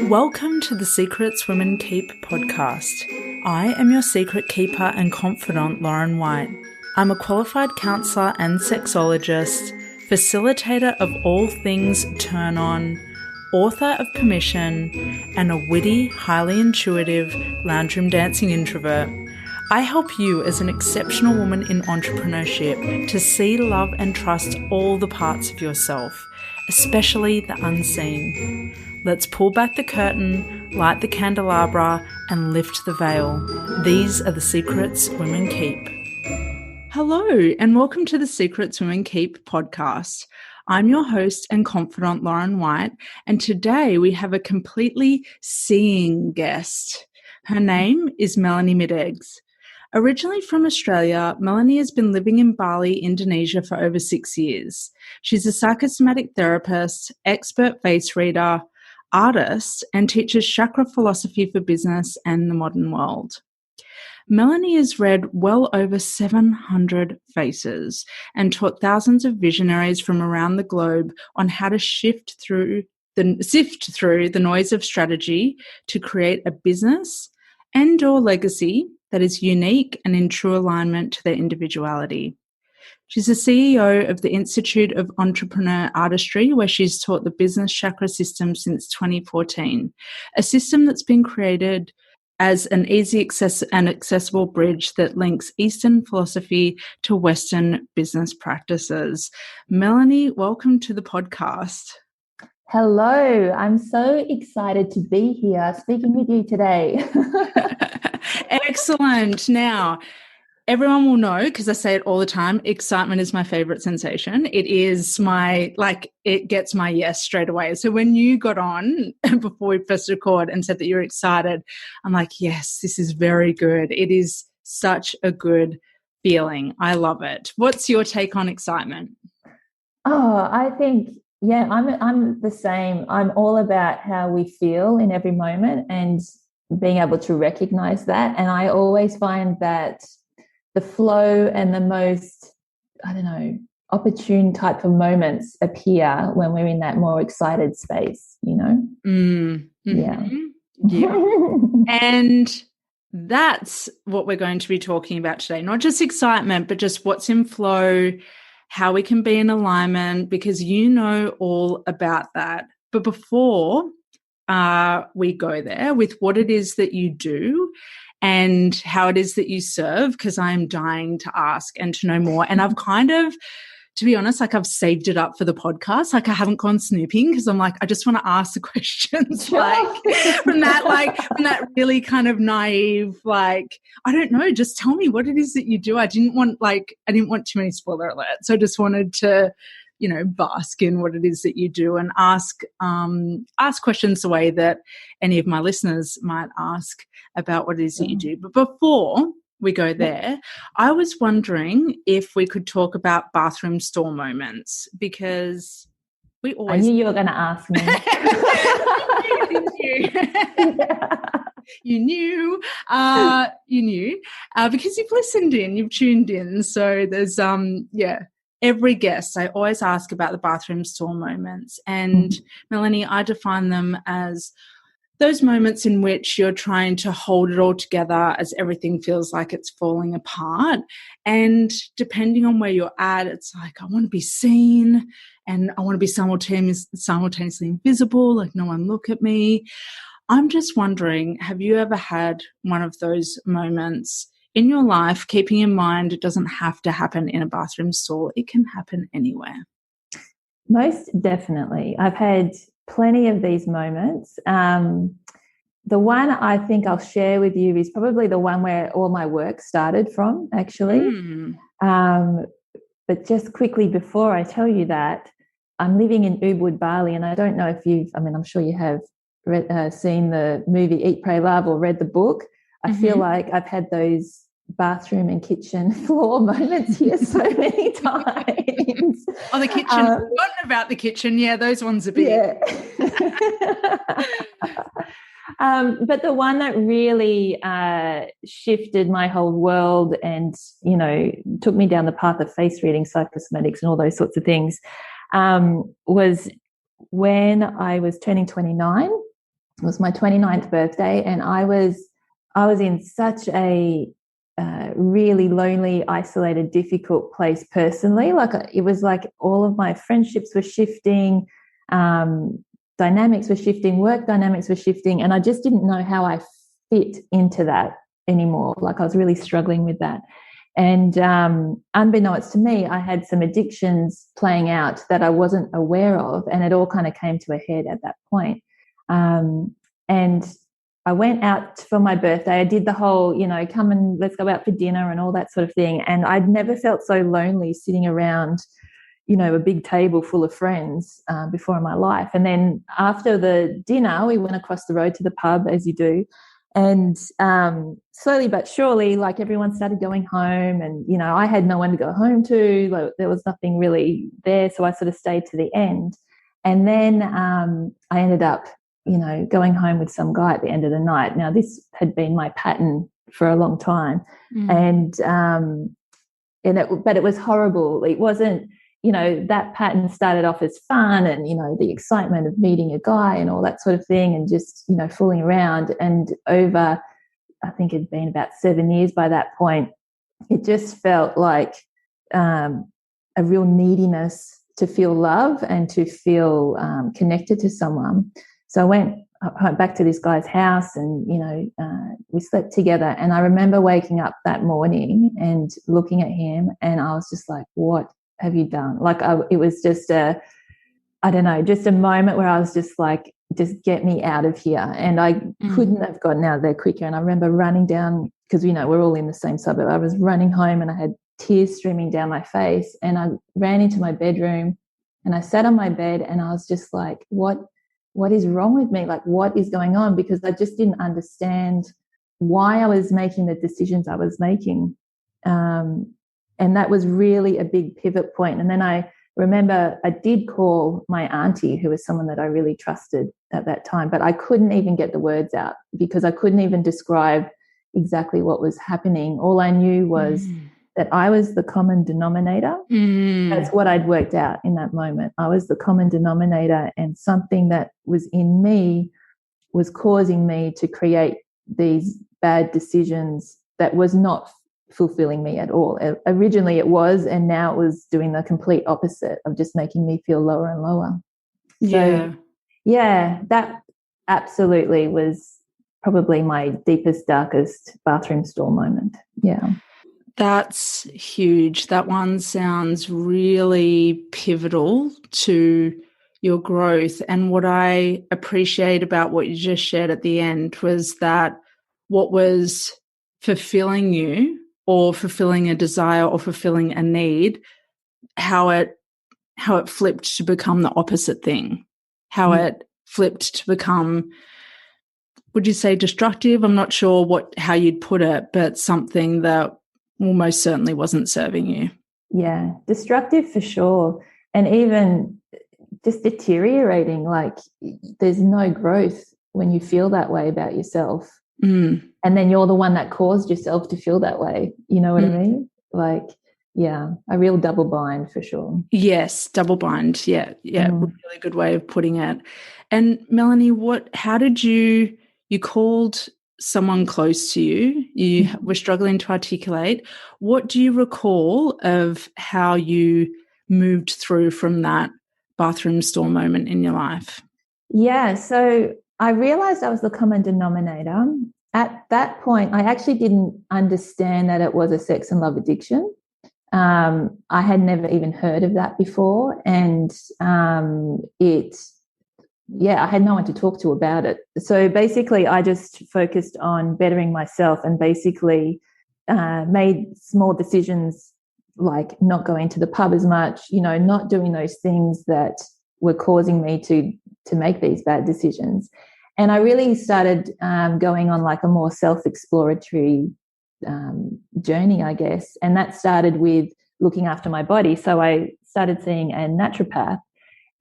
Welcome to the Secrets Women Keep podcast. I am your secret keeper and confidant, Lauren White. I'm a qualified counsellor and sexologist, facilitator of all things turn on, author of Permission, and a witty, highly intuitive lounge room dancing introvert. I help you as an exceptional woman in entrepreneurship to see, love, and trust all the parts of yourself, especially the unseen. Let's pull back the curtain, light the candelabra, and lift the veil. These are the secrets women keep. Hello, and welcome to the Secrets Women Keep podcast. I'm your host and confidant, Lauren White, and today we have a completely seeing guest. Her name is Melanie Midegs. Originally from Australia, Melanie has been living in Bali, Indonesia for over 6 years. She's a psychosomatic therapist, expert face reader, artist, and teaches chakra philosophy for business and the modern world. Melanie has read well over 700 faces and taught thousands of visionaries from around the globe on how to sift through the noise of strategy to create a business and/or legacy that is unique and in true alignment to their individuality. She's the CEO of the Institute of Entrepreneur Artistry, where she's taught the business chakra system since 2014, a system that's been created as an easy and accessible bridge that links Eastern philosophy to Western business practices. Melanie, welcome to the podcast. Hello, I'm so excited to be here speaking with you today. Excellent. Now, everyone will know, because I say it all the time, excitement is my favorite sensation. It is it gets my yes straight away. So when you got on before we pressed record and said that you're excited, I'm like, yes, this is very good. It is such a good feeling. I love it. What's your take on excitement? Oh, I think, I'm the same. I'm all about how we feel in every moment and being able to recognize that. And I always find that the flow and the most, opportune type of moments appear when we're in that more excited space, Mm-hmm. Yeah. And that's what we're going to be talking about today. Not just excitement, but just what's in flow, how we can be in alignment, because you know all about that. But before we go there with what it is that you do and how it is that you serve, because I'm dying to ask and to know more. And I've kind of, to be honest, I've saved it up for the podcast. I haven't gone snooping because I'm I just want to ask the questions from that really kind of naive, I don't know, just tell me what it is that you do. I didn't want too many spoiler alerts. So I just wanted to, bask in what it is that you do and ask questions the way that any of my listeners might ask about what it is that you do. But before we go there, I was wondering if we could talk about bathroom stall moments, because we always... I knew you were going to ask me. You knew, because you've listened in, you've tuned in. So there's, every guest, I always ask about the bathroom stall moments. And Melanie, I define them as those moments in which you're trying to hold it all together as everything feels like it's falling apart. And depending on where you're at, it's I want to be seen and I want to be simultaneously invisible, no one look at me. I'm just wondering, have you ever had one of those moments in your life, keeping in mind it doesn't have to happen in a bathroom stall, it can happen anywhere? Most definitely. I've had plenty of these moments. The one I think I'll share with you is probably the one where all my work started from, actually. But just quickly before I tell you that, I'm living in Ubud, Bali, and I don't know if I'm sure you have seen the movie Eat, Pray, Love or read the book. I feel like I've had those bathroom and kitchen floor moments here so many times. Oh, the kitchen. I've forgotten about the kitchen. Yeah, those ones are big. Yeah. But the one that really shifted my whole world and, took me down the path of face reading, psychosomatics and all those sorts of things was when I was turning 29. It was my 29th birthday, and I was in such a really lonely, isolated, difficult place personally. Like, it was like all of my friendships were shifting, dynamics were shifting, work dynamics were shifting, and I just didn't know how I fit into that anymore. Like, I was really struggling with that. And unbeknownst to me, I had some addictions playing out that I wasn't aware of, and it all kind of came to a head at that point. And I went out for my birthday. I did the whole, come and let's go out for dinner and all that sort of thing. And I'd never felt so lonely sitting around, a big table full of friends before in my life. And then after the dinner, we went across the road to the pub, as you do. And slowly but surely, like, everyone started going home, and, I had no one to go home to. Like, there was nothing really there. So I sort of stayed to the end. And then I ended up, going home with some guy at the end of the night. Now, this had been my pattern for a long time. But it was horrible. It wasn't, that pattern started off as fun and, the excitement of meeting a guy and all that sort of thing, and just, fooling around. And over, I think it'd been about 7 years by that point, it just felt like a real neediness to feel love and to feel connected to someone. So I went back to this guy's house, and, we slept together. And I remember waking up that morning and looking at him, and I was just like, what have you done? Like, it was just just a moment where I was just like, just get me out of here. And I couldn't have gotten out of there quicker. And I remember running down, because, we're all in the same suburb. I was running home, and I had tears streaming down my face. And I ran into my bedroom, and I sat on my bed, and I was just like, what is wrong with me? Like, what is going on? Because I just didn't understand why I was making the decisions I was making. And that was really a big pivot point. And then I remember I did call my auntie, who was someone that I really trusted at that time, but I couldn't even get the words out, because I couldn't even describe exactly what was happening. All I knew was that I was the common denominator. That's what I'd worked out in that moment. I was the common denominator, and something that was in me was causing me to create these bad decisions that was not fulfilling me at all. Originally it was, and now it was doing the complete opposite of just making me feel lower and lower. So, yeah, that absolutely was probably my deepest, darkest bathroom stall moment. Yeah. That's huge. That one sounds really pivotal to your growth. And what I appreciate about what you just shared at the end was that what was fulfilling you, or fulfilling a desire, or fulfilling a need, how it flipped to become the opposite thing, how it flipped to become, would you say destructive? I'm not sure how you'd put it, but something that almost certainly wasn't serving you. Yeah, destructive for sure. And even just deteriorating. Like, there's no growth when you feel that way about yourself. And then you're the one that caused yourself to feel that way. You know what I mean? Like, yeah, a real double bind for sure. Yes, double bind. Yeah. Really good way of putting it. And Melanie, how did you called someone close to you, you were struggling to articulate. What do you recall of how you moved through from that bathroom stall moment in your life? Yeah, so I realized I was the common denominator. At that point, I actually didn't understand that it was a sex and love addiction. I had never even heard of that before. And I had no one to talk to about it. So basically, I just focused on bettering myself, and basically made small decisions like not going to the pub as much, not doing those things that were causing me to make these bad decisions. And I really started going on like a more self-exploratory journey, I guess. And that started with looking after my body. So I started seeing a naturopath,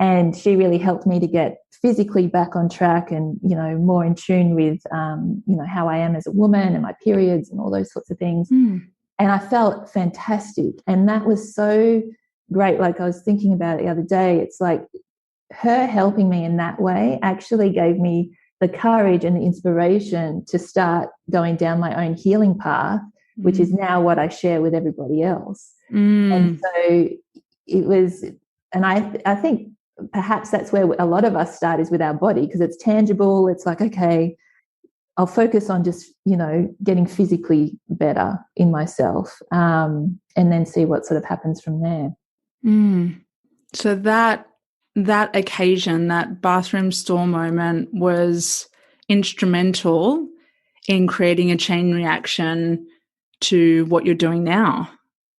and she really helped me to get physically back on track and, more in tune with, how I am as a woman and my periods and all those sorts of things. And I felt fantastic. And that was so great. Like, I was thinking about it the other day. It's like her helping me in that way actually gave me the courage and the inspiration to start going down my own healing path, which is now what I share with everybody else. And so it was, and I think perhaps that's where a lot of us start, is with our body, because it's tangible. It's like, okay, I'll focus on just, getting physically better in myself, and then see what sort of happens from there. So that occasion, that bathroom stall moment, was instrumental in creating a chain reaction to what you're doing now.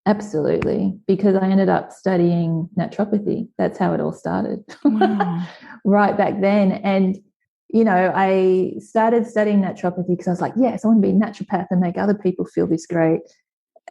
Absolutely, because I ended up studying naturopathy. That's how it all started. Wow. Right back then. And, I started studying naturopathy because I was like, yes, I want to be a naturopath and make other people feel this great.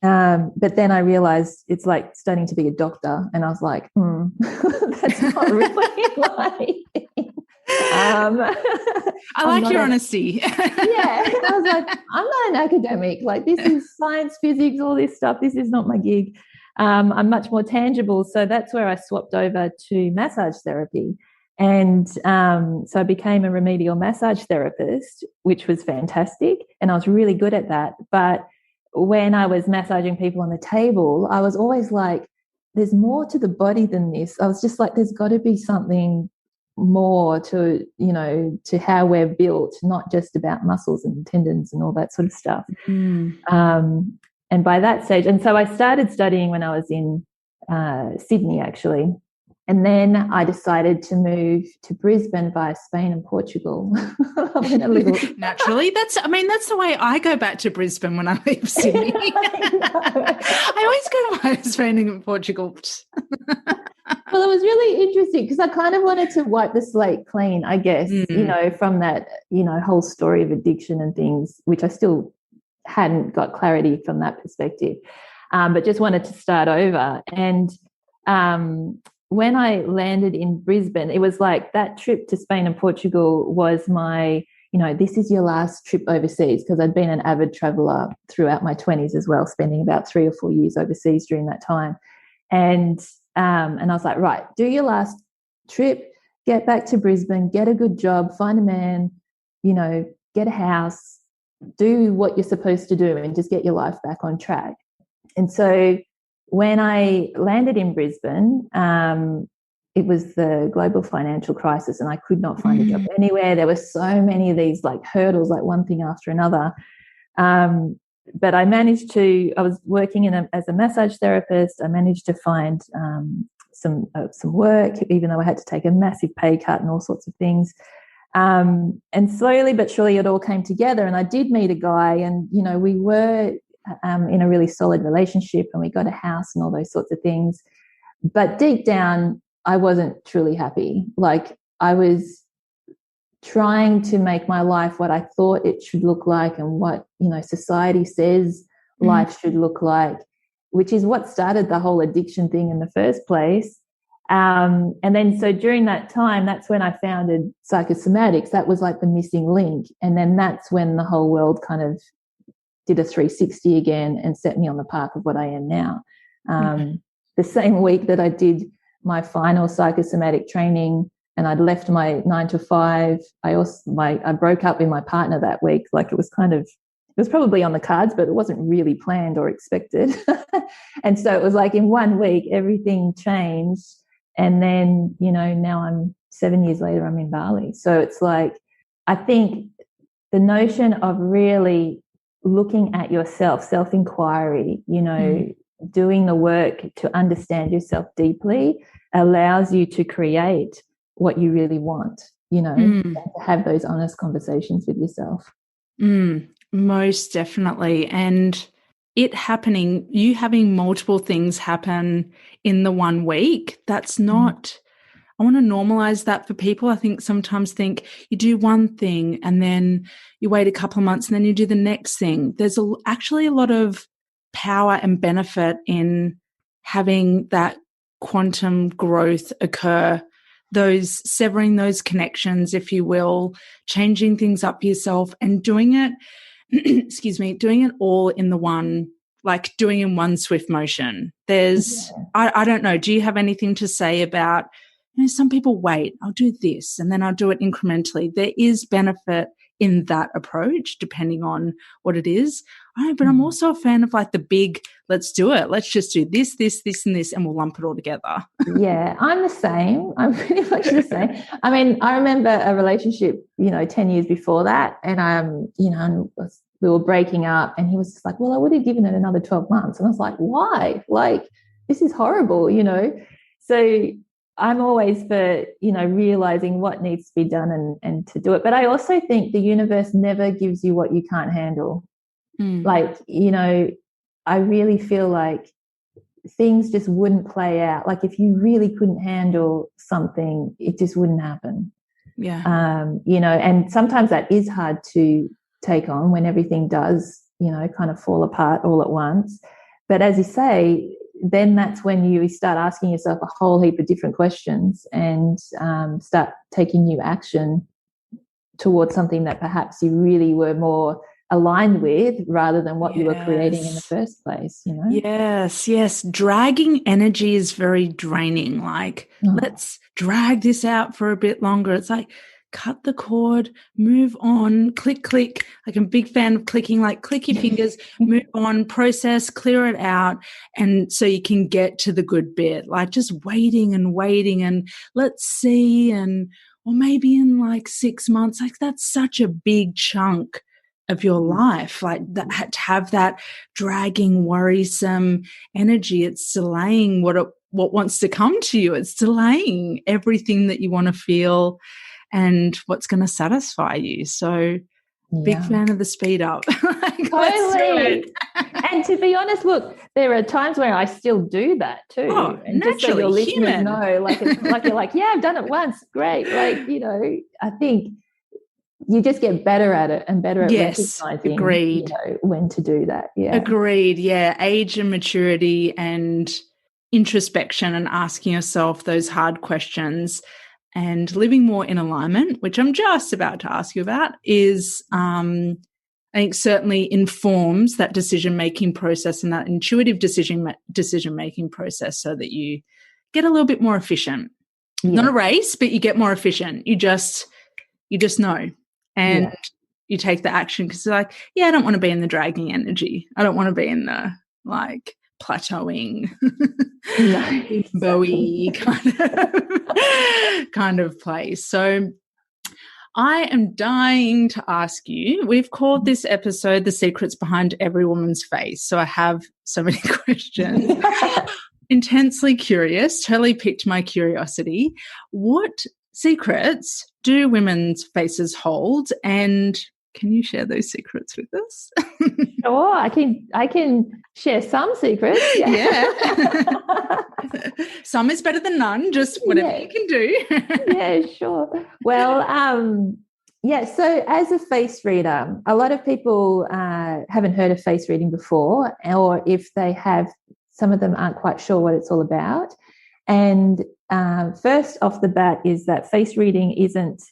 But then I realized it's like studying to be a doctor, and I was like, that's not really my thing. I like your honesty. Yeah, I was like, I'm not an academic. Like, this is science, physics, all this stuff. This is not my gig. I'm much more tangible. So that's where I swapped over to massage therapy. And so I became a remedial massage therapist, which was fantastic. And I was really good at that. But when I was massaging people on the table, I was always like, there's more to the body than this. I was just like, there's got to be something more to, to how we're built, not just about muscles and tendons and all that sort of stuff. And by that stage, and so I started studying when I was in Sydney, actually. And then I decided to move to Brisbane via Spain and Portugal. Naturally, that's the way I go back to Brisbane when I leave Sydney. I always go via Spain and Portugal. Well, it was really interesting because I kind of wanted to wipe the slate clean, I guess, from that, whole story of addiction and things, which I still hadn't got clarity from that perspective, but just wanted to start over. And when I landed in Brisbane, it was like that trip to Spain and Portugal was my, this is your last trip overseas, because I'd been an avid traveler throughout my 20s as well, spending about 3 or 4 years overseas during that time. And I was like, right, do your last trip, get back to Brisbane, get a good job, find a man, get a house, do what you're supposed to do and just get your life back on track. And so when I landed in Brisbane, it was the global financial crisis and I could not find a job anywhere. There were so many of these like hurdles, like one thing after another. But I was working as a massage therapist. I managed to find some work, even though I had to take a massive pay cut and all sorts of things. And slowly but surely it all came together. And I did meet a guy, and, we were in a really solid relationship, and we got a house and all those sorts of things. But deep down, I wasn't truly happy. Like, I was trying to make my life what I thought it should look like and what, society says life should look like, which is what started the whole addiction thing in the first place. And then so during that time, that's when I founded Psychosomatics. That was like the missing link. And then that's when the whole world kind of did a 360 again and set me on the path of what I am now. The same week that I did my final psychosomatic training and I'd left my 9 to 5, I broke up with my partner that week. Like, it was probably on the cards, but it wasn't really planned or expected. And so it was like in 1 week, everything changed. And then, now I'm 7 years later, I'm in Bali. So it's like, I think the notion of really looking at yourself, self-inquiry, doing the work to understand yourself deeply allows you to create what you really want, to have those honest conversations with yourself. Most definitely. And you having multiple things happen in the 1 week, that's not, I want to normalize that for people. I think sometimes you do one thing and then you wait a couple of months and then you do the next thing. There's actually a lot of power and benefit in having that quantum growth occur, severing those connections, if you will, changing things up yourself and doing it, doing it all in the one, like doing in one swift motion. I don't know, do you have anything to say about some people wait, I'll do this and then I'll do it incrementally. There is benefit in that approach, depending on what it is. But I'm also a fan of like the big, let's do it. Let's just do this, this, this, and this, and we'll lump it all together. Yeah, I'm the same. I'm pretty much the same. I mean, I remember a relationship, 10 years before that, and we were breaking up, and he was just like, well, I would have given it another 12 months. And I was like, why? Like, this is horrible, So I'm always for, realizing what needs to be done and to do it. But I also think the universe never gives you what you can't handle. Like, I really feel like things just wouldn't play out. Like if you really couldn't handle something, it just wouldn't happen. Yeah. And sometimes that is hard to take on when everything does, kind of fall apart all at once. But as you say, then that's when you start asking yourself a whole heap of different questions and start taking new action towards something that perhaps you really were more aligned with rather than what you were creating in the first place, Yes. Dragging energy is very draining. Like, let's drag this out for a bit longer. It's like, cut the cord, move on, click. Like, I'm a big fan of clicking, like click your fingers, move on, process, clear it out. And so you can get to the good bit, like just waiting and let's see. Or maybe in like 6 months, like that's such a big chunk of your life, like that, to have that dragging, worrisome energy. It's delaying what wants to come to you. It's delaying everything that you want to feel and what's going to satisfy you. So big fan of the speed up. Like, totally. And to be honest, look, there are times where I still do that too. Oh, and naturally, just so your listeners human. know, like it's like you're like, yeah, I've done it once, great. Like, I think you just get better at it and better at recognizing agreed. When to do that. Yeah. Agreed. Yeah. Age and maturity and introspection and asking yourself those hard questions and living more in alignment, which I'm just about to ask you about, is I think certainly informs that decision-making process and that intuitive decision-making process so that you get a little bit more efficient. Yeah. Not a race, but you get more efficient. You just know. And you take the action because you're like, I don't want to be in the dragging energy. I don't want to be in the like plateauing, limbo-y kind of place. So I am dying to ask you, we've called this episode The Secrets Behind Every Woman's Face. So I have so many questions. Intensely curious, totally piqued my curiosity. What secrets do women's faces hold, and can you share those secrets with us? Sure, I can share some secrets. Yeah. Some is better than none, just whatever you can do. Yeah, sure. Well, so as a face reader, a lot of people haven't heard of face reading before, or if they have, some of them aren't quite sure what it's all about. And first off the bat is that face reading isn't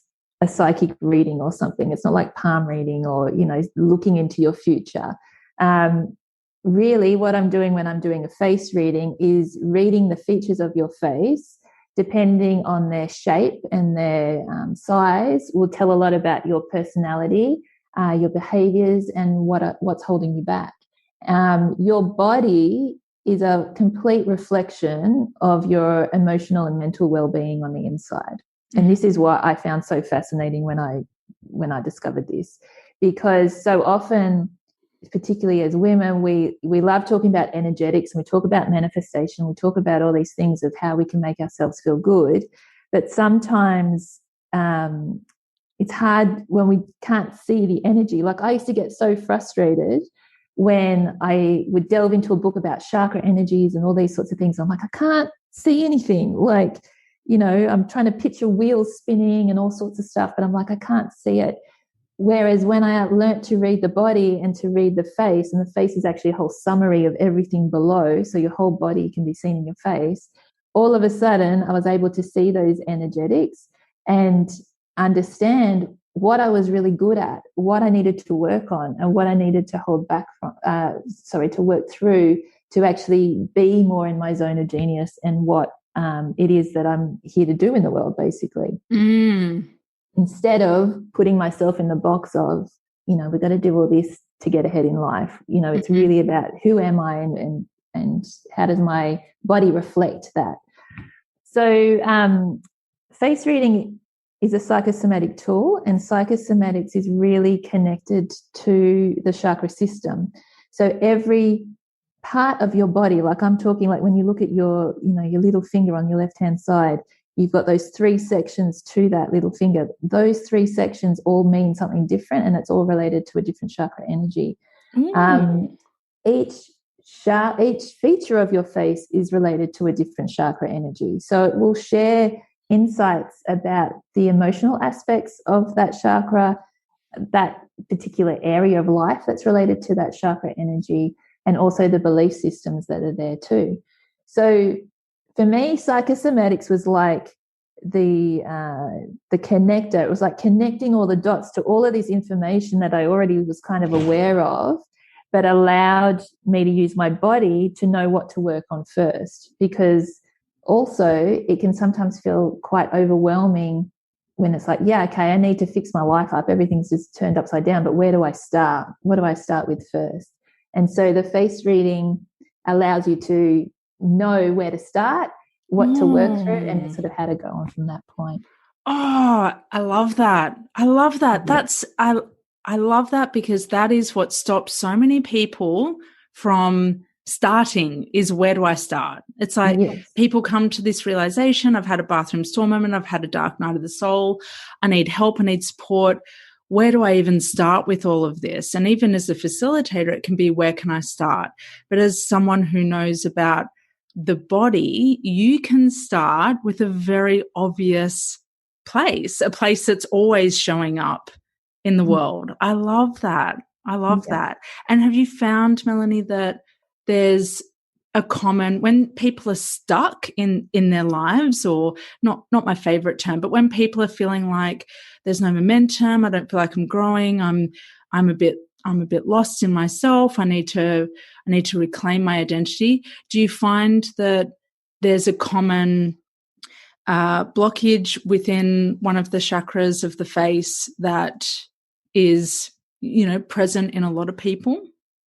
a psychic reading or something. It's not like palm reading or, looking into your future. Really, what I'm doing when I'm doing a face reading is reading the features of your face, depending on their shape and their size, will tell a lot about your personality, your behaviors, and what's holding you back. Your body is a complete reflection of your emotional and mental well-being on the inside. And this is what I found so fascinating when I discovered this, because so often, particularly as women, we love talking about energetics and we talk about manifestation. We talk about all these things of how we can make ourselves feel good. But sometimes it's hard when we can't see the energy. Like I used to get so frustrated when I would delve into a book about chakra energies and all these sorts of things. I'm like, I can't see anything. Like, I'm trying to picture wheels spinning and all sorts of stuff, but I'm like, I can't see it. Whereas when I learnt to read the body and to read the face, and the face is actually a whole summary of everything below, so your whole body can be seen in your face, all of a sudden I was able to see those energetics and understand what I was really good at, what I needed to work on, and what I needed to hold back from, to work through to actually be more in my zone of genius and what it is that I'm here to do in the world, basically. Instead of putting myself in the box of, we've got to do all this to get ahead in life. It's really about who am I and how does my body reflect that. So face reading is a psychosomatic tool, and psychosomatics is really connected to the chakra system. So every part of your body, like I'm talking, like when you look at your little finger on your left-hand side, you've got those 3 sections to that little finger. Those 3 sections all mean something different, and it's all related to a different chakra energy. Each feature of your face is related to a different chakra energy. So it will share insights about the emotional aspects of that chakra, that particular area of life that's related to that chakra energy, and also the belief systems that are there too. So for me, psychosomatics was like the connector. It was like connecting all the dots to all of this information that I already was kind of aware of, but allowed me to use my body to know what to work on first. Because also it can sometimes feel quite overwhelming when it's like, yeah, okay, I need to fix my life up. Everything's just turned upside down, but where do I start? What do I start with first? And so the face reading allows you to know where to start, what to work through, and sort of how to go on from that point. Oh, I love that. I love that. I love that, because that is what stops so many people from starting, is where do I start? It's like people come to this realization, I've had a bathroom stall moment, I've had a dark night of the soul, I need help, I need support. Where do I even start with all of this? And even as a facilitator, it can be, where can I start? But as someone who knows about the body, you can start with a very obvious place, a place that's always showing up in the world. I love that. I love that. And have you found, Melanie, that there's a common, when people are stuck in their lives, or not my favorite term, but when people are feeling like there's no momentum, I don't feel like I'm growing, I'm a bit lost in myself, I need to reclaim my identity. Do you find that there's a common blockage within one of the chakras of the face that is, present in a lot of people?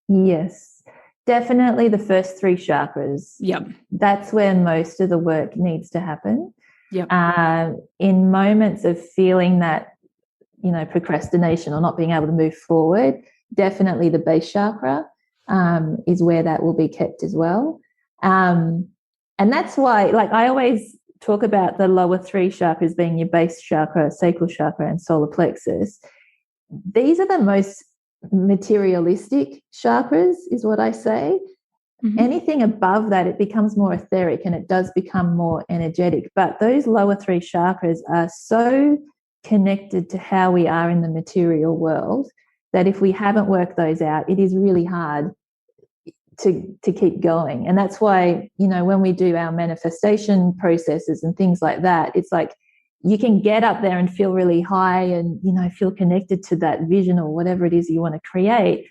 Yes, definitely the first 3 chakras. Yep. That's where most of the work needs to happen. Yep. In moments of feeling that, procrastination or not being able to move forward, definitely the base chakra is where that will be kept as well. And that's why, like, I always talk about the lower 3 chakras being your base chakra, sacral chakra, and solar plexus. These are the most materialistic chakras, is what I say. Anything above that, it becomes more etheric and it does become more energetic. But those lower 3 chakras are so connected to how we are in the material world that if we haven't worked those out, it is really hard to keep going. And that's why, when we do our manifestation processes and things like that, it's like you can get up there and feel really high and, feel connected to that vision or whatever it is you want to create.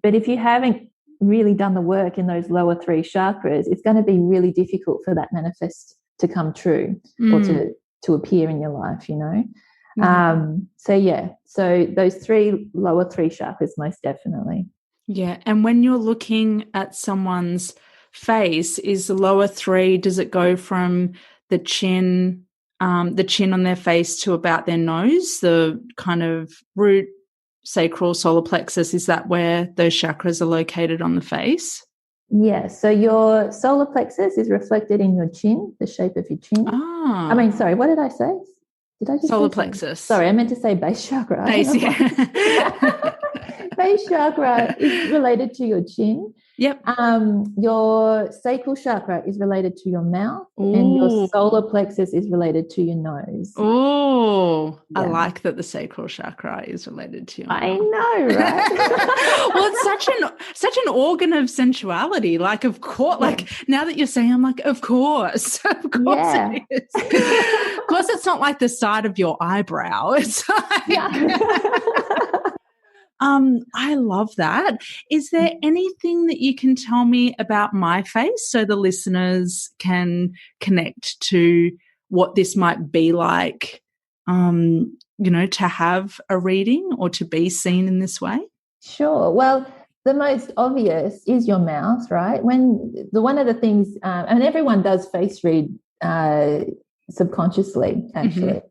But if you haven't really done the work in those lower 3 chakras, it's going to be really difficult for that manifest to come true or to appear in your life, So those lower 3 chakras, most definitely. Yeah. And when you're looking at someone's face, is the lower 3, does it go from the chin on their face to about their nose, the kind of root, sacral, solar plexus? Is that where those chakras are located on the face? Yeah. So your solar plexus is reflected in your chin, the shape of your chin. Sorry, what did I say? Did I just solar say plexus? Sorry, I meant to say base chakra. Base, yeah. Base chakra is related to your chin. Yep. Your sacral chakra is related to your mouth. Ooh. And your solar plexus is related to your nose. Oh, yeah. I like that the sacral chakra is related to your mouth. I know, right? Well, it's such an organ of sensuality. Like, of course, like now that you're saying, I'm like, of course it is. Of course, it's not like the side of your eyebrow. It's like, I love that. Is there anything that you can tell me about my face so the listeners can connect to what this might be like, to have a reading or to be seen in this way? Sure. Well, the most obvious is your mouth, right? One of the things, and everyone does face read subconsciously, actually.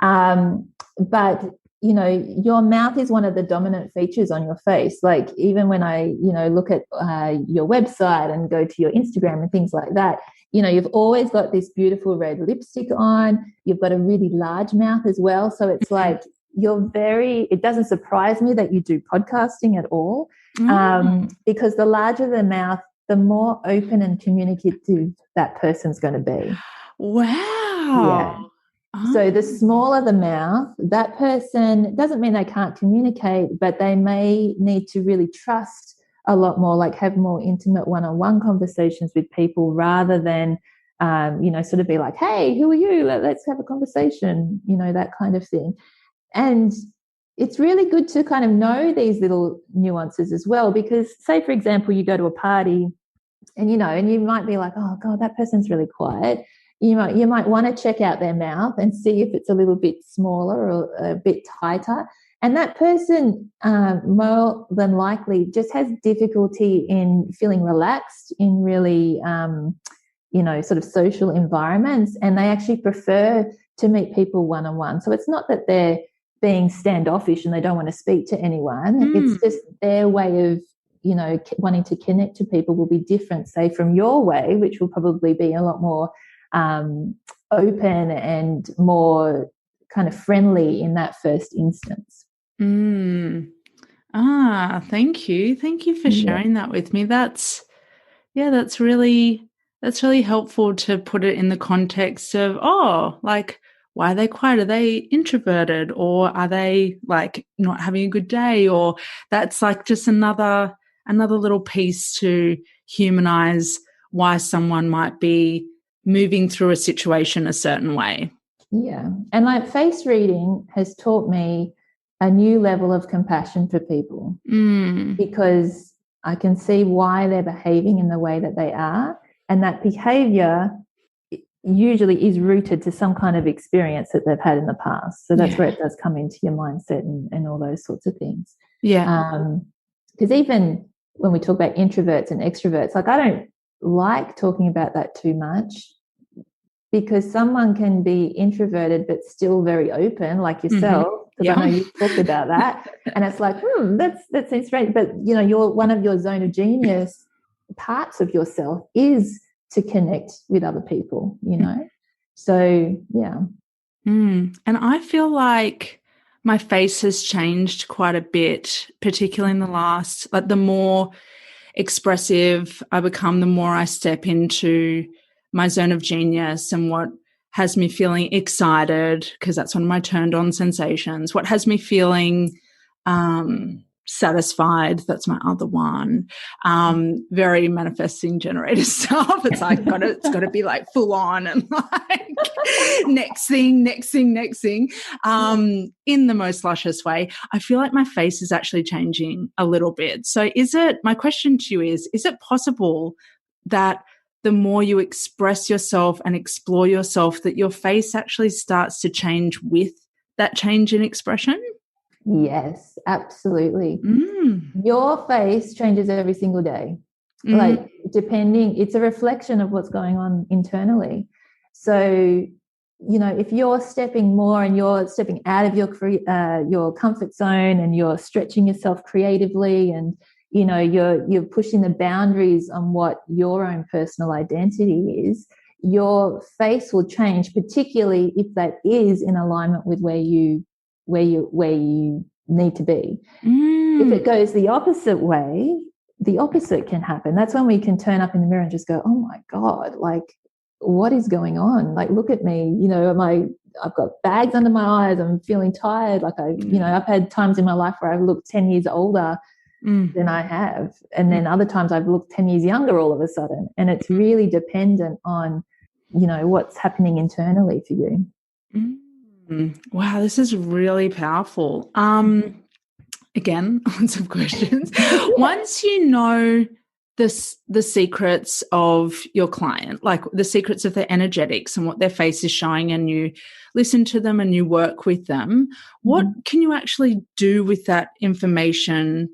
But your mouth is one of the dominant features on your face. Like even when I, look at your website and go to your Instagram and things like that, you've always got this beautiful red lipstick on. You've got a really large mouth as well. So it's like it doesn't surprise me that you do podcasting at all, because the larger the mouth, the more open and communicative that person's going to be. Wow. Yeah. So the smaller the mouth, that person, doesn't mean they can't communicate, but they may need to really trust a lot more, like have more intimate one-on-one conversations with people rather than, sort of be like, hey, who are you? Let's have a conversation, that kind of thing. And it's really good to kind of know these little nuances as well, because say, for example, you go to a party and, and you might be like, oh God, that person's really quiet. You might want to check out their mouth and see if it's a little bit smaller or a bit tighter. And that person more than likely just has difficulty in feeling relaxed in really, sort of social environments. And they actually prefer to meet people one-on-one. So it's not that they're being standoffish and they don't want to speak to anyone. It's just their way of, wanting to connect to people will be different, say, from your way, which will probably be a lot more open and more kind of friendly in that first instance. Thank you for sharing that with me. That's really helpful to put it in the context of, why are they quiet? Are they introverted, or are they like not having a good day? Or that's like just another little piece to humanize why someone might be moving through a situation a certain way. Yeah. And like face reading has taught me a new level of compassion for people, because I can see why they're behaving in the way that they are. And that behavior usually is rooted to some kind of experience that they've had in the past. So that's where it does come into your mindset and all those sorts of things. Yeah. Because even when we talk about introverts and extroverts, like I don't like talking about that too much, because someone can be introverted but still very open, like yourself, because I know you've talked about that. And it's like, that seems strange. But, you're one of your zone of genius parts of yourself is to connect with other people, So, yeah. And I feel like my face has changed quite a bit, particularly in the last, like the more expressive I become, the more I step into my zone of genius and what has me feeling excited, because that's one of my turned on sensations. What has me feeling satisfied, that's my other one. Very manifesting generator stuff. It's like it's got to be like full on and like next thing. In the most luscious way. I feel like my face is actually changing a little bit. So my question to you is it possible that the more you express yourself and explore yourself, that your face actually starts to change with that change in expression? Yes, absolutely. Your face changes every single day. Like it's a reflection of what's going on internally. So, if you're stepping more and you're stepping out of your comfort zone and you're stretching yourself creatively and, you're pushing the boundaries on what your own personal identity is, your face will change, particularly if that is in alignment with where you need to be. If it goes the opposite way, the opposite can happen. That's when we can turn up in the mirror and just go, oh my God, like what is going on? Like, look at me, I've got bags under my eyes. I'm feeling tired. Like I've had times in my life where I've looked 10 years older than I have. And then other times I've looked 10 years younger all of a sudden. And it's really dependent on, what's happening internally for you. Wow, this is really powerful. Again, lots of questions. Once you know the secrets of your client, like the secrets of their energetics and what their face is showing, and you listen to them and you work with them, what can you actually do with that information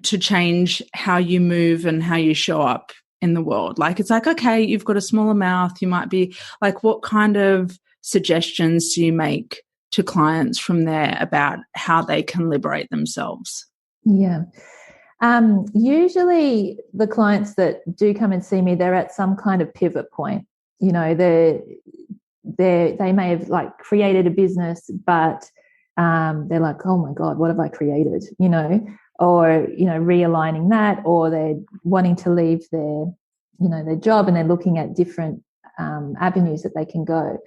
to change how you move and how you show up in the world? Like, it's like, okay, you've got a smaller mouth. You might be like, what kind of suggestions do you make to clients from there about how they can liberate themselves? Yeah. Usually the clients that do come and see me, they're at some kind of pivot point. You know, they may have like created a business, but they're like, oh my God, what have I created? You know, or, you know, realigning that, or they're wanting to leave their job, and they're looking at different avenues that they can go.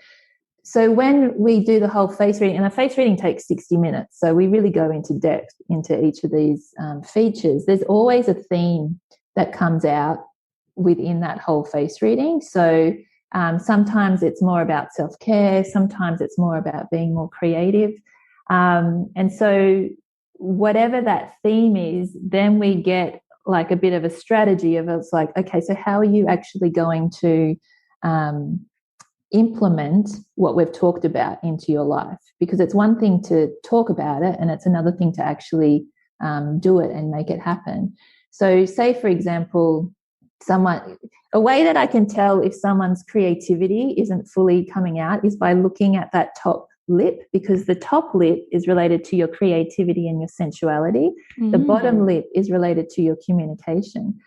So when we do the whole face reading, and a face reading takes 60 minutes, so we really go into depth into each of these features, there's always a theme that comes out within that whole face reading. So sometimes it's more about self-care, sometimes it's more about being more creative. And so whatever that theme is, then we get like a bit of a strategy of, it's like, okay, so how are you actually going to implement what we've talked about into your life? Because it's one thing to talk about it, and it's another thing to actually do it and make it happen. So say, for example, a way that I can tell if someone's creativity isn't fully coming out is by looking at that top lip, because the top lip is related to your creativity and your sensuality. The bottom lip is related to your communication.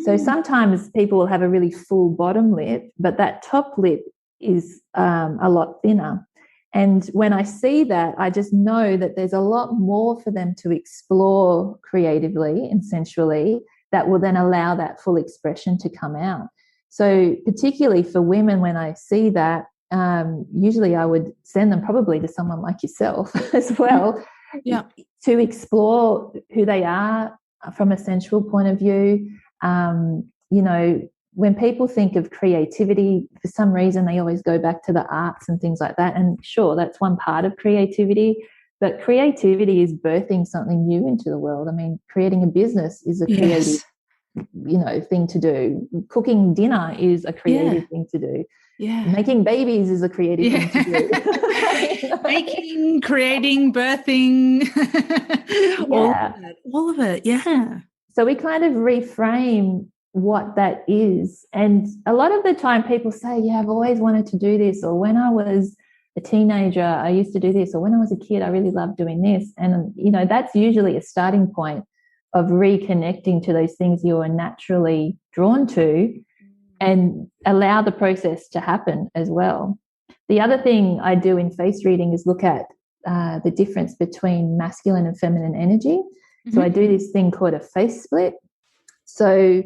So sometimes people will have a really full bottom lip, but that top lip is a lot thinner. And when I see that, I just know that there's a lot more for them to explore creatively and sensually that will then allow that full expression to come out. So particularly for women, when I see that, usually I would send them probably to someone like yourself as well, to explore who they are from a sensual point of view. You know, when people think of creativity, for some reason they always go back to the arts and things like that. And sure, that's one part of creativity, but creativity is birthing something new into the world. I mean, creating a business is a creative, thing to do. Cooking dinner is a creative thing to do. Yeah. Making babies is a creative thing to do. Making, creating, birthing, all of it. Yeah. So we kind of reframe what that is. And a lot of the time people say, yeah, I've always wanted to do this, or when I was a teenager, I used to do this, or when I was a kid, I really loved doing this. And, you know, that's usually a starting point of reconnecting to those things you are naturally drawn to, and allow the process to happen as well. The other thing I do in face reading is look at the difference between masculine and feminine energy. So I do this thing called a face split. So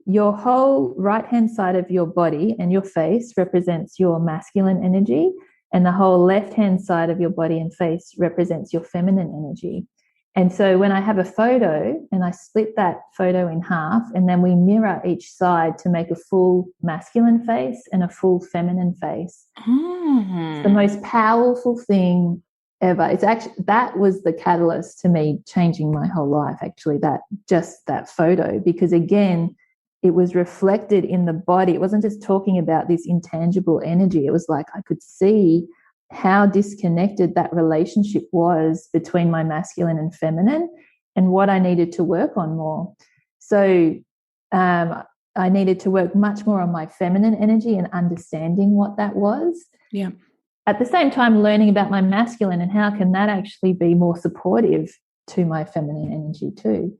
your whole right-hand side of your body and your face represents your masculine energy, and the whole left-hand side of your body and face represents your feminine energy. And so when I have a photo and I split that photo in half, and then we mirror each side to make a full masculine face and a full feminine face. It's the most powerful thing ever. It's actually, that was the catalyst to me changing my whole life, actually, that photo, because again, it was reflected in the body. It wasn't just talking about this intangible energy. It was like I could see how disconnected that relationship was between my masculine and feminine, and what I needed to work on more. So I needed to work much more on my feminine energy and understanding what that was. Yeah. At the same time, learning about my masculine and how can that actually be more supportive to my feminine energy too.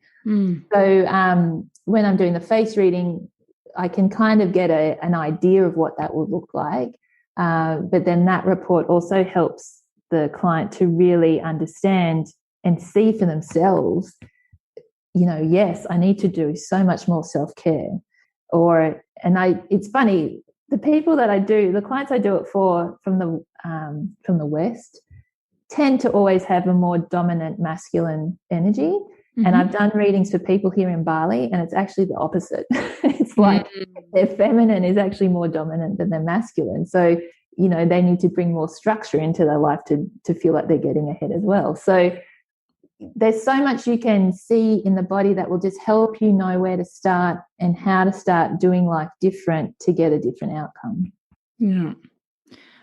So when I'm doing the face reading, I can kind of get an idea of what that would look like. But then that report also helps the client to really understand and see for themselves, you know, yes, I need to do so much more self-care. It's funny, the people that I do, the clients I do it for from the West tend to always have a more dominant masculine energy. And I've done readings for people here in Bali, and it's actually the opposite. It's like their feminine is actually more dominant than their masculine. So, you know, they need to bring more structure into their life to feel like they're getting ahead as well. So there's so much you can see in the body that will just help you know where to start and how to start doing life different to get a different outcome. Yeah.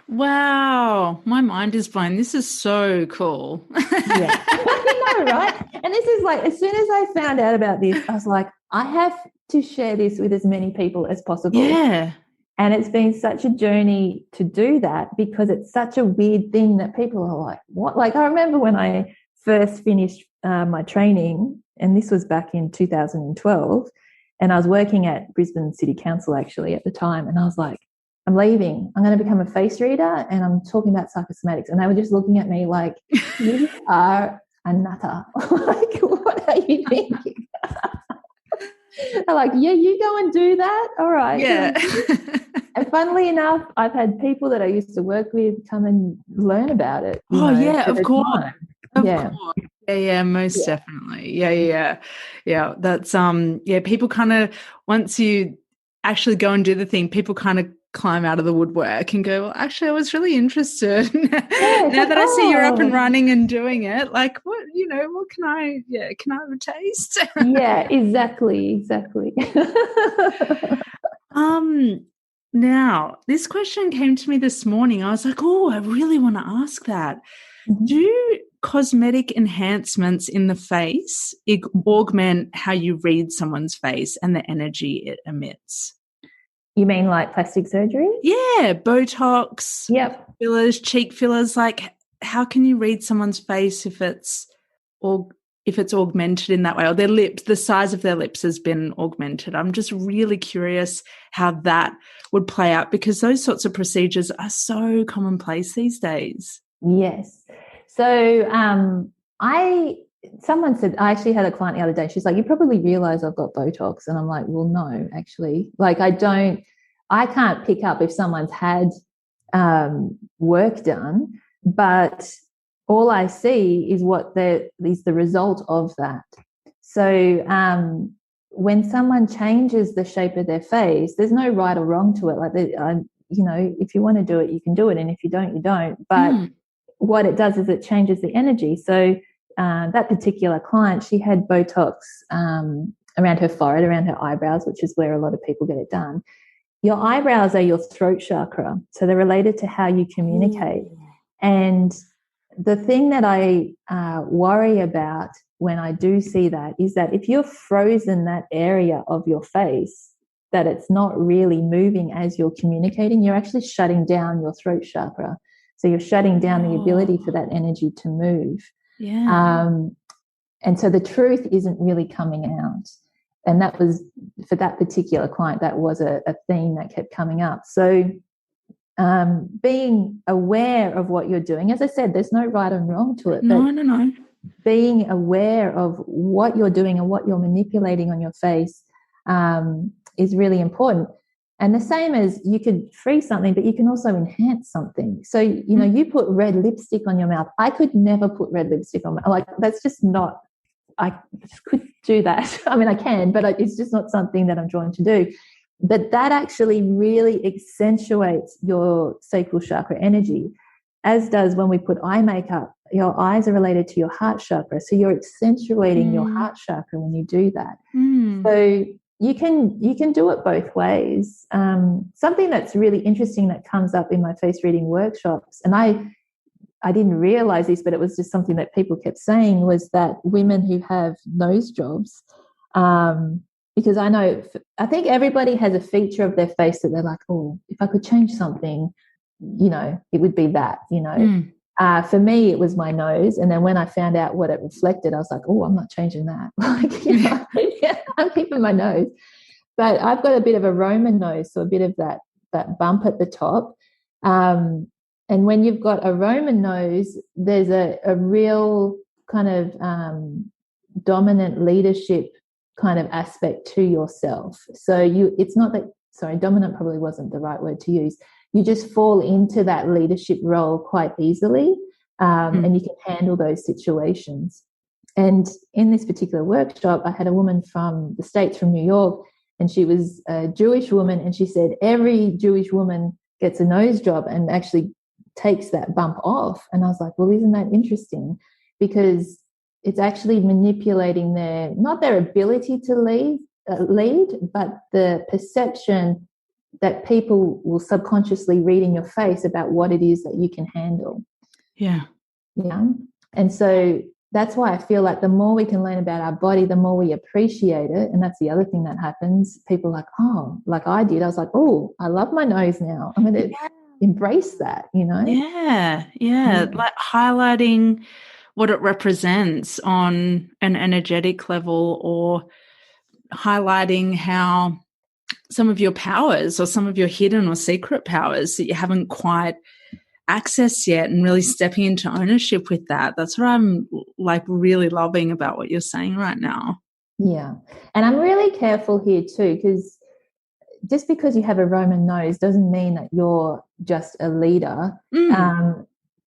Wow. My mind is blown. This is so cool. Yeah. I know, right? And this is like, as soon as I found out about this, I was like, I have to share this with as many people as possible. Yeah. And it's been such a journey to do that because it's such a weird thing that people are like, what? Like, I remember when I first finished my training, and this was back in 2012, and I was working at Brisbane City Council actually at the time, and I was like, I'm leaving. I'm going to become a face reader, and I'm talking about psychosomatics. And they were just looking at me like, you are a nutter. Like, what are you thinking? They're like, yeah, you go and do that. All right. Yeah. And funnily enough, I've had people that I used to work with come and learn about it. Yeah, of course. Of Yeah. course. Yeah, most definitely. Yeah. That's people kind of, once you actually go and do the thing, people kind of climb out of the woodwork and go, well, actually, I was really interested. Now that I see you're up and running and doing it, like, what can I have a taste? Yeah, exactly. Now, this question came to me this morning. I was like, oh, I really want to ask that. Mm-hmm. Do cosmetic enhancements in the face augment how you read someone's face and the energy it emits? You mean like plastic surgery? Yeah, Botox, yep, fillers, cheek fillers. Like, how can you read someone's face if it's augmented in that way, or their lips, the size of their lips has been augmented? I'm just really curious how that would play out, because those sorts of procedures are so commonplace these days. Yes. So someone said, I actually had a client the other day, she's like, you probably realize I've got Botox. And I'm like, well, no, actually. Like, I can't pick up if someone's had work done, but all I see is is the result of that. So when someone changes the shape of their face, there's no right or wrong to it. Like, if you want to do it, you can do it. And if you don't, you don't. But what it does is it changes the energy. So that particular client, she had Botox around her forehead, around her eyebrows, which is where a lot of people get it done. Your eyebrows are your throat chakra. So they're related to how you communicate. And the thing that I worry about when I do see that is that if you're frozen that area of your face, that it's not really moving as you're communicating, you're actually shutting down your throat chakra. So you're shutting down the ability for that energy to move. Yeah. And so the truth isn't really coming out. And that was, for that particular client, that was a theme that kept coming up. So being aware of what you're doing, as I said, there's no right and wrong to it. No. Being aware of what you're doing and what you're manipulating on your face is really important. And the same as you could freeze something, but you can also enhance something. So, you put red lipstick on your mouth. I could never put red lipstick on my, like, that's just not, I just could do that. I mean, I can, but it's just not something that I'm drawn to do. But that actually really accentuates your sacral chakra energy, as does when we put eye makeup. Your eyes are related to your heart chakra. So you're accentuating your heart chakra when you do that. So you can do it both ways. Something that's really interesting that comes up in my face reading workshops, and I didn't realize this, but it was just something that people kept saying, was that women who have nose jobs, because I think everybody has a feature of their face that they're like, oh, if I could change something, it would be that, For me, it was my nose. And then when I found out what it reflected, I was like, oh, I'm not changing that. I'm keeping my nose. But I've got a bit of a Roman nose, so a bit of that bump at the top. And when you've got a Roman nose, there's a real kind of dominant leadership kind of aspect to yourself. So it's not that, sorry, dominant probably wasn't the right word to use. You just fall into that leadership role quite easily, and you can handle those situations. And in this particular workshop, I had a woman from the States, from New York, and she was a Jewish woman, and she said every Jewish woman gets a nose job and actually takes that bump off. And I was like, well, isn't that interesting? Because it's actually manipulating not their ability to lead, but the perception that people will subconsciously read in your face about what it is that you can handle. Yeah. Yeah. And so that's why I feel like the more we can learn about our body, the more we appreciate it. And that's the other thing that happens. People are like, oh, like I did. I was like, oh, I love my nose now. I'm going to embrace that, you know? Yeah. Like highlighting what it represents on an energetic level, or highlighting how some of your powers or some of your hidden or secret powers that you haven't quite accessed yet, and really stepping into ownership with that. That's what I'm like really loving about what you're saying right now. Yeah. And I'm really careful here too, because just because you have a Roman nose doesn't mean that you're just a leader.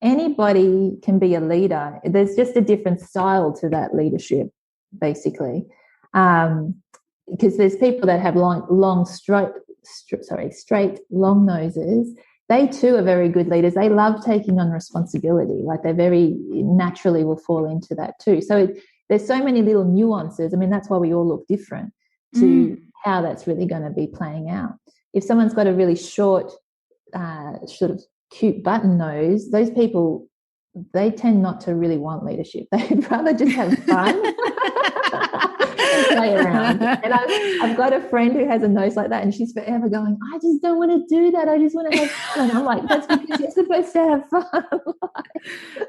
Anybody can be a leader. There's just a different style to that leadership, basically. Because there's people that have straight, long noses. They too are very good leaders. They love taking on responsibility. Like they very naturally will fall into that too. So there's so many little nuances. I mean, that's why we all look different to how that's really going to be playing out. If someone's got a really short, sort of cute button nose, those people, they tend not to really want leadership. They'd rather just have fun and play around. And I've got a friend who has a nose like that, and she's forever going, I just don't want to do that. I just want to have fun. I'm like, that's because you're supposed to have fun.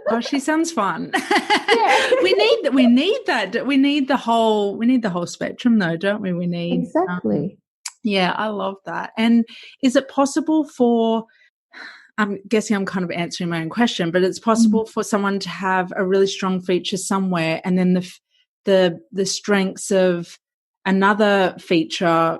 Oh, she sounds fun. Yeah. we need that. We need the whole spectrum though, don't we? We need exactly. Yeah, I love that. And is it possible for, I'm guessing I'm kind of answering my own question, but it's possible for someone to have a really strong feature somewhere, and then the strengths of another feature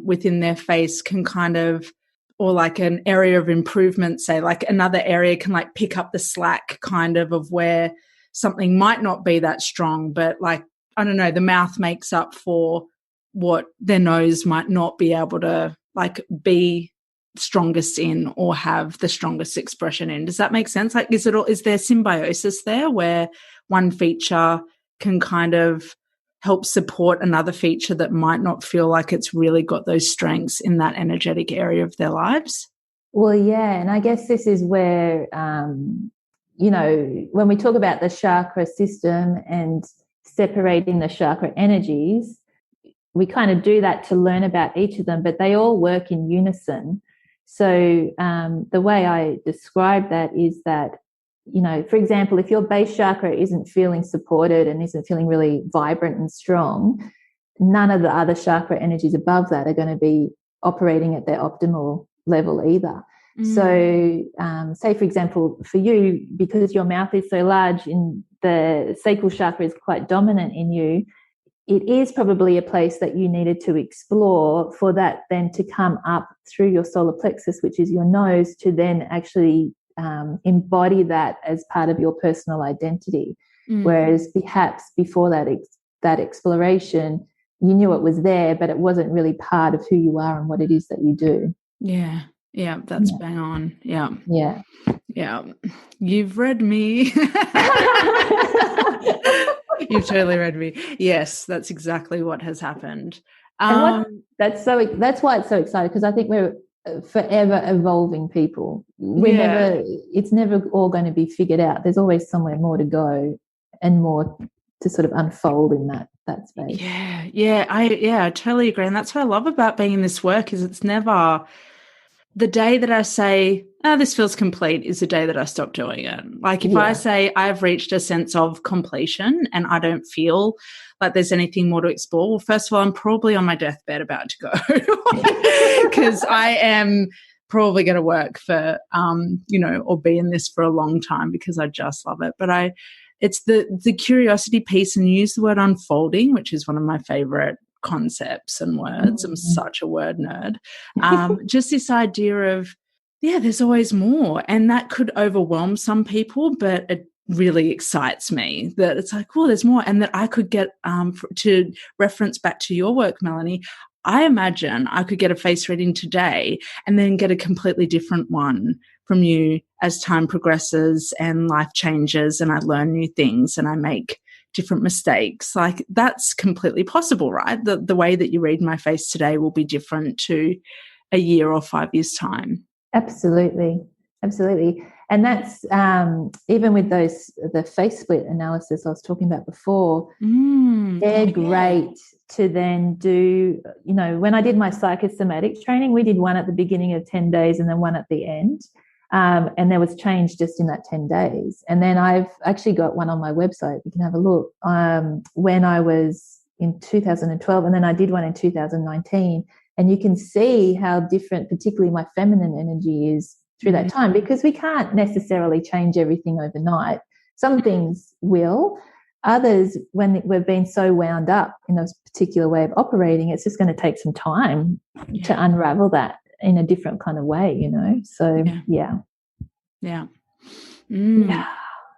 within their face can kind of, or like an area of improvement, say, like another area can like pick up the slack kind of where something might not be that strong, but like, I don't know, the mouth makes up for what their nose might not be able to like be strongest in or have the strongest expression in. Does that make sense? Like, is there symbiosis there where one feature can kind of help support another feature that might not feel like it's really got those strengths in that energetic area of their lives? Well, yeah. And I guess this is where, you know, when we talk about the chakra system and separating the chakra energies, we kind of do that to learn about each of them, but they all work in unison. So the way I describe that is that, you know, for example, if your base chakra isn't feeling supported and isn't feeling really vibrant and strong, none of the other chakra energies above that are going to be operating at their optimal level either. So say, for example, for you, because your mouth is so large, in the sacral chakra is quite dominant in you, it is probably a place that you needed to explore for that then to come up through your solar plexus, which is your nose, to then actually embody that as part of your personal identity. Whereas perhaps before that exploration, you knew it was there, but it wasn't really part of who you are and what it is that you do. Yeah, that's bang on. Yeah. You've read me. You've totally read me. Yes, that's exactly what has happened. That's why it's so exciting, because I think we're forever evolving people. It's never all going to be figured out. There's always somewhere more to go and more to sort of unfold in that space. I totally agree. And that's what I love about being in this work, is it's never the day that I say, this feels complete, is the day that I stop doing it. Like if I say I've reached a sense of completion and I don't feel like there's anything more to explore, well, first of all, I'm probably on my deathbed about to go, because I am probably going to work for, or be in this for a long time, because I just love it. But it's the curiosity piece, and use the word unfolding, which is one of my favorite concepts and words. I'm such a word nerd. Just this idea of, there's always more, and that could overwhelm some people, but it really excites me that it's like, well, there's more, and that I could get, to reference back to your work, Melanie, I imagine I could get a face reading today and then get a completely different one from you as time progresses and life changes and I learn new things and I make different mistakes. Like that's completely possible, right? The way that you read my face today will be different to a year or 5 years' time. Absolutely. Absolutely. And that's even with the face split analysis I was talking about before, they're great to then do, when I did my psychosomatic training, we did one at the beginning of 10 days and then one at the end. And there was change just in that 10 days. And then I've actually got one on my website. You can have a look. When I was in 2012, and then I did one in 2019. And you can see how different, particularly my feminine energy is through that time, because we can't necessarily change everything overnight. Some things will. Others, when we've been so wound up in a particular way of operating, it's just going to take some time to unravel that in a different kind of way, So, yeah.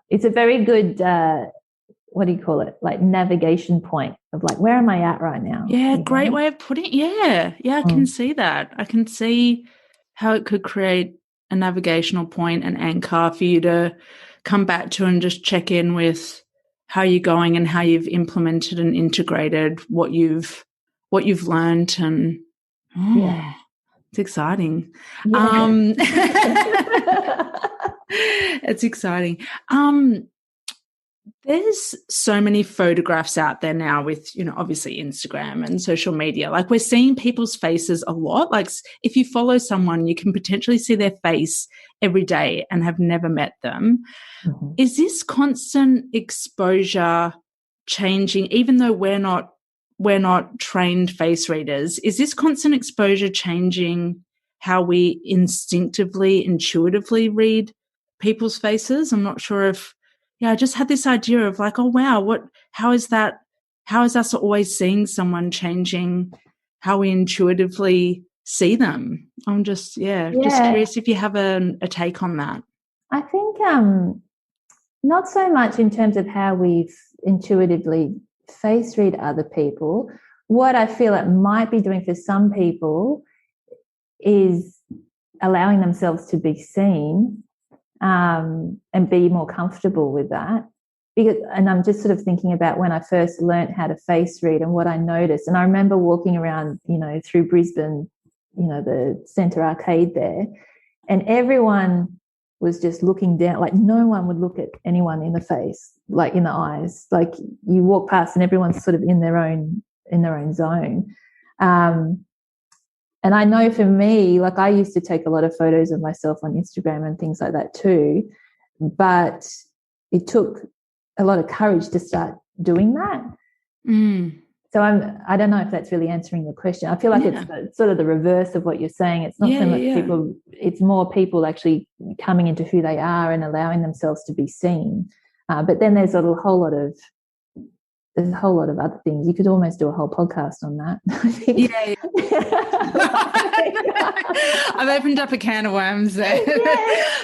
It's a very good, what do you call it? Like navigation point of like, where am I at right now? Yeah, great way of putting it. Yeah, I can see that. I can see how it could create a navigational point, an anchor for you to come back to and just check in with how you're going and how you've implemented and integrated what you've learned. And it's exciting. Yeah. It's exciting. There's so many photographs out there now with, obviously Instagram and social media. Like we're seeing people's faces a lot. Like if you follow someone, you can potentially see their face every day and have never met them. Mm-hmm. Is this constant exposure changing, even though we're not trained face readers, is this constant exposure changing how we intuitively read people's faces? I'm not sure if, I just had this idea of like, oh wow, how is us always seeing someone changing how we intuitively see them? I'm just curious if you have a take on that. I think not so much in terms of how we intuitively face read other people. What I feel it might be doing for some people is allowing themselves to be seen and be more comfortable with that. And I'm just sort of thinking about when I first learned how to face read and what I noticed. And I remember walking around, through Brisbane, the Centre Arcade there, and everyone was just looking down. Like no one would look at anyone in the face, like in the eyes. Like you walk past and everyone's sort of in their own zone. And I know for me, like I used to take a lot of photos of myself on Instagram and things like that too, but it took a lot of courage to start doing that. So I don't know if that's really answering the question. I feel like it's sort of the reverse of what you're saying. It's not so much people, it's more people actually coming into who they are and allowing themselves to be seen. But then there's a whole lot of other things. You could almost do a whole podcast on that, I think. I've opened up a can of worms there.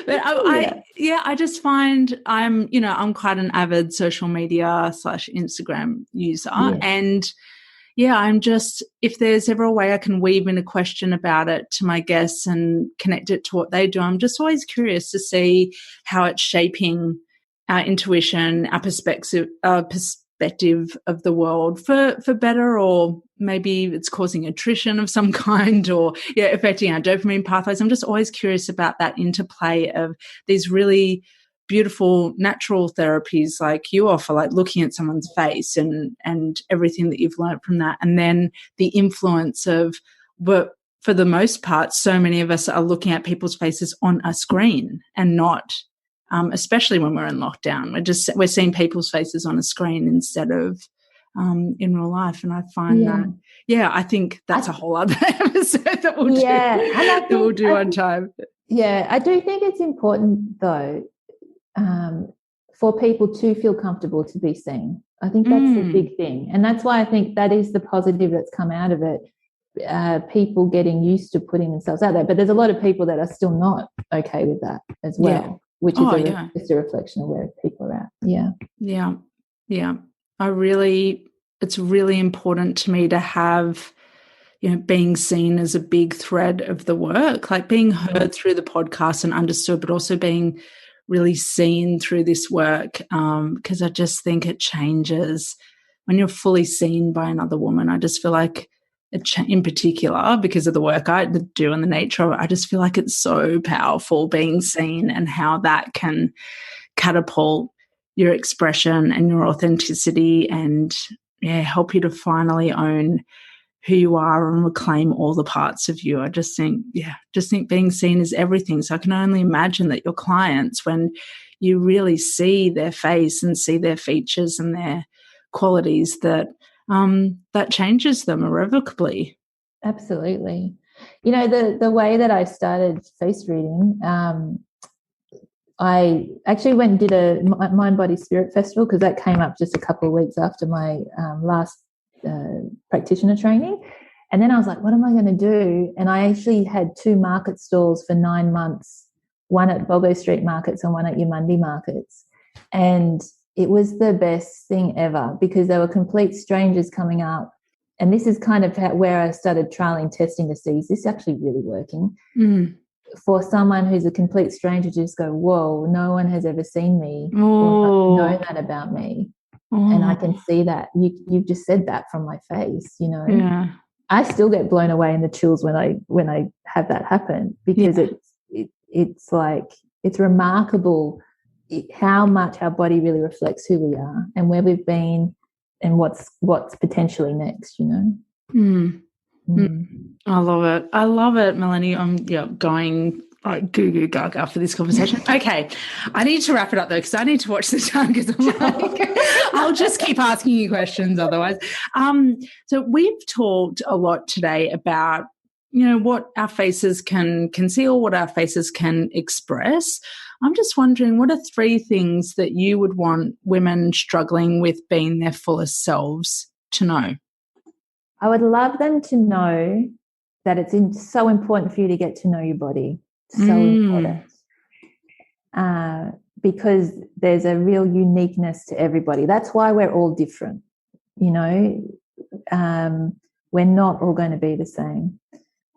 But I just find I'm quite an avid social media /Instagram user. And I'm just, if there's ever a way I can weave in a question about it to my guests and connect it to what they do, I'm just always curious to see how it's shaping our intuition, our perspective of the world for better, or maybe it's causing attrition of some kind, or affecting our dopamine pathways. I'm just always curious about that interplay of these really beautiful natural therapies like you offer, like looking at someone's face and everything that you've learned from that, and then the influence of, but for the most part, so many of us are looking at people's faces on a screen and not especially when we're in lockdown. We're seeing people's faces on a screen instead of in real life. And I find that, I think that's a whole other episode that we'll do on time. Yeah, I do think it's important though for people to feel comfortable to be seen. I think that's the big thing. And that's why I think that is the positive that's come out of it. People getting used to putting themselves out there. But there's a lot of people that are still not okay with that as well. Yeah. Which is just a reflection of where people are at. Yeah. It's really important to me to have, being seen as a big thread of the work, like being heard through the podcast and understood, but also being really seen through this work, because I just think it changes when you're fully seen by another woman. I just feel like, in particular, because of the work I do and the nature of it, I just feel like it's so powerful being seen, and how that can catapult your expression and your authenticity, and help you to finally own who you are and reclaim all the parts of you. I just think being seen is everything. So I can only imagine that your clients, when you really see their face and see their features and their qualities, that that changes them irrevocably. Absolutely. You know, the way that I started face reading, I actually went and did a Mind, Body, Spirit festival, because that came up just a couple of weeks after my last practitioner training. And then I was like, what am I going to do? And I actually had 2 market stalls for 9 months, one at Bogo Street markets and one at Yamundi markets. And it was the best thing ever, because there were complete strangers coming up. And this is kind of where I started trialing, testing to see, is this actually really working? For someone who's a complete stranger to just go, whoa, no one has ever seen me or known that about me. And I can see that. You've just said that from my face, you know. Yeah. I still get blown away in the chills when I have that happen, because it's like, it's remarkable how much our body really reflects who we are and where we've been and what's potentially next, you know. I love it, Melanie. I'm going like goo goo gaga for this conversation. Okay, I need to wrap it up though, because I need to watch the time, because I'm like, I'll just keep asking you questions otherwise. So we've talked a lot today about, you know, what our faces can conceal, what our faces can express. I'm just wondering, what are 3 things that you would want women struggling with being their fullest selves to know? I would love them to know that it's so important for you to get to know your body. So important. Because there's a real uniqueness to everybody. That's why we're all different. You know, we're not all going to be the same.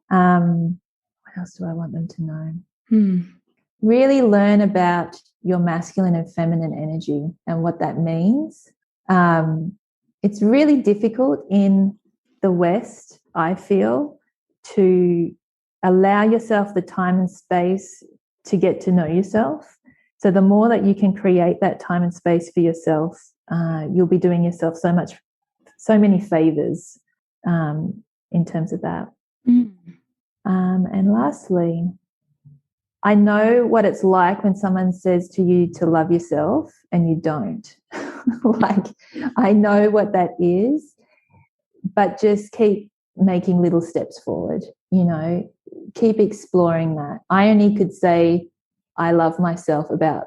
What else do I want them to know? Really learn about your masculine and feminine energy and what that means. It's really difficult in the West, I feel, to allow yourself the time and space to get to know yourself. So the more that you can create that time and space for yourself, you'll be doing yourself so many favors in terms of that. And lastly, I know what it's like when someone says to you to love yourself and you don't. Like, I know what that is, but just keep making little steps forward, you know, keep exploring that. I only could say I love myself about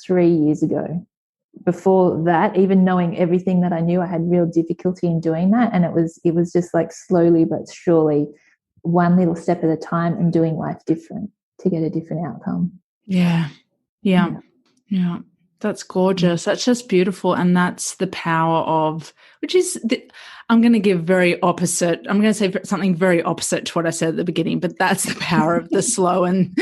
3 years ago. Before that, even knowing everything that I knew, I had real difficulty in doing that. And it was just like slowly but surely, one little step at a time, and doing life different to get a different outcome. Yeah. That's gorgeous. That's just beautiful. And that's the power of, I'm going to give very opposite. I'm going to say something very opposite to what I said at the beginning, but that's the power of the slow. And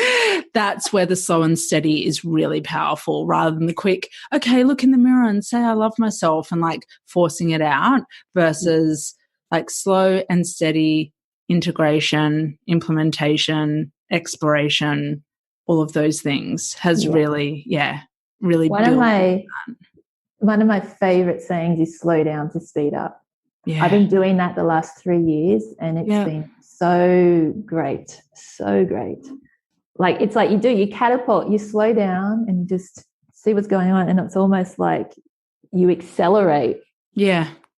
that's where the slow and steady is really powerful, rather than the quick, okay, look in the mirror and say, I love myself, and like forcing it out, versus like slow and steady integration, implementation, exploration, all of those things has really one of my favorite sayings is slow down to speed up. I've been doing that the last 3 years, and it's been so great. Like, it's like you catapult, you slow down and you just see what's going on, and it's almost like you accelerate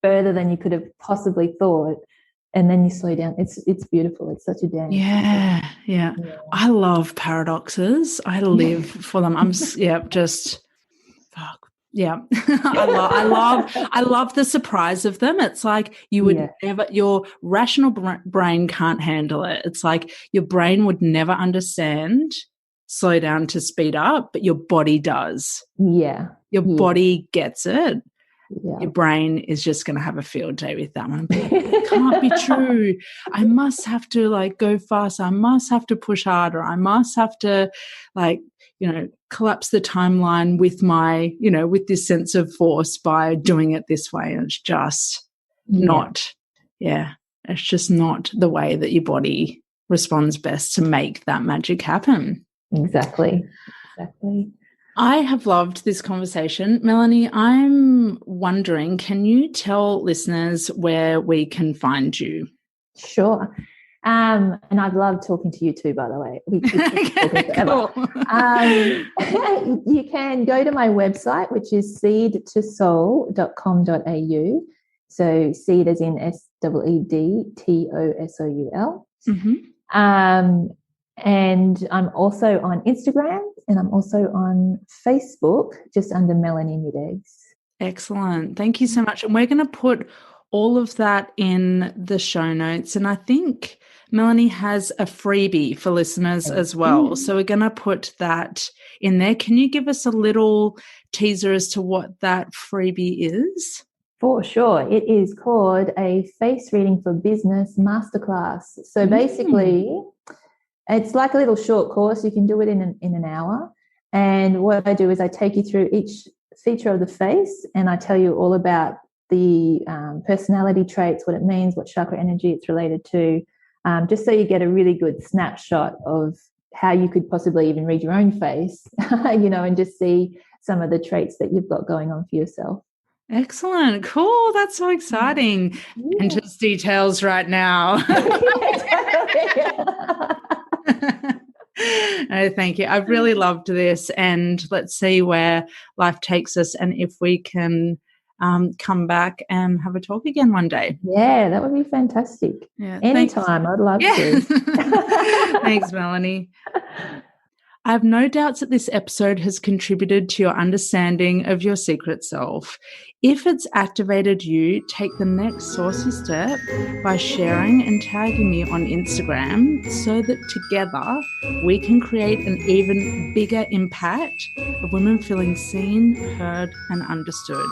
further than you could have possibly thought, and then you slow down. It's beautiful. It's such a dance. Yeah. I love paradoxes. I live for them. I'm just fuck. Yeah. I love the surprise of them. It's like you would never, your rational brain can't handle it. It's like your brain would never understand slow down to speed up, but your body does. Yeah. Your body gets it. Yeah. Your brain is just going to have a field day with that one. It can't be true. I must have to like go faster. I must have to push harder. I must have to like, collapse the timeline with my, with this sense of force by doing it this way. And it's just it's just not the way that your body responds best to make that magic happen. Exactly. I have loved this conversation. Melanie, I'm wondering, can you tell listeners where we can find you? Sure. And I've loved talking to you too, by the way. We keep talking forever. Cool. You can go to my website, which is seedtosoul.com.au. So seed as in SEEDTOSOUL. Mm-hmm. And I'm also on Instagram and I'm also on Facebook, just under Melanie Midegs. Excellent. Thank you so much. And we're going to put all of that in the show notes. And I think Melanie has a freebie for listeners as well. So we're going to put that in there. Can you give us a little teaser as to what that freebie is? For sure. It is called a Face Reading for Business Masterclass. So basically, it's like a little short course. You can do it in an hour. And what I do is I take you through each feature of the face and I tell you all about the personality traits, what it means, what chakra energy it's related to, just so you get a really good snapshot of how you could possibly even read your own face, and just see some of the traits that you've got going on for yourself. Excellent. Cool. That's so exciting. Yeah. Enter's details right now. Oh, thank you. I've really loved this, and let's see where life takes us and if we can come back and have a talk again one day. Yeah, that would be fantastic. Yeah, anytime. I'd love to. Thanks, Melanie. I have no doubts that this episode has contributed to your understanding of your secret self. If it's activated you, take the next saucy step by sharing and tagging me on Instagram so that together we can create an even bigger impact of women feeling seen, heard, and understood.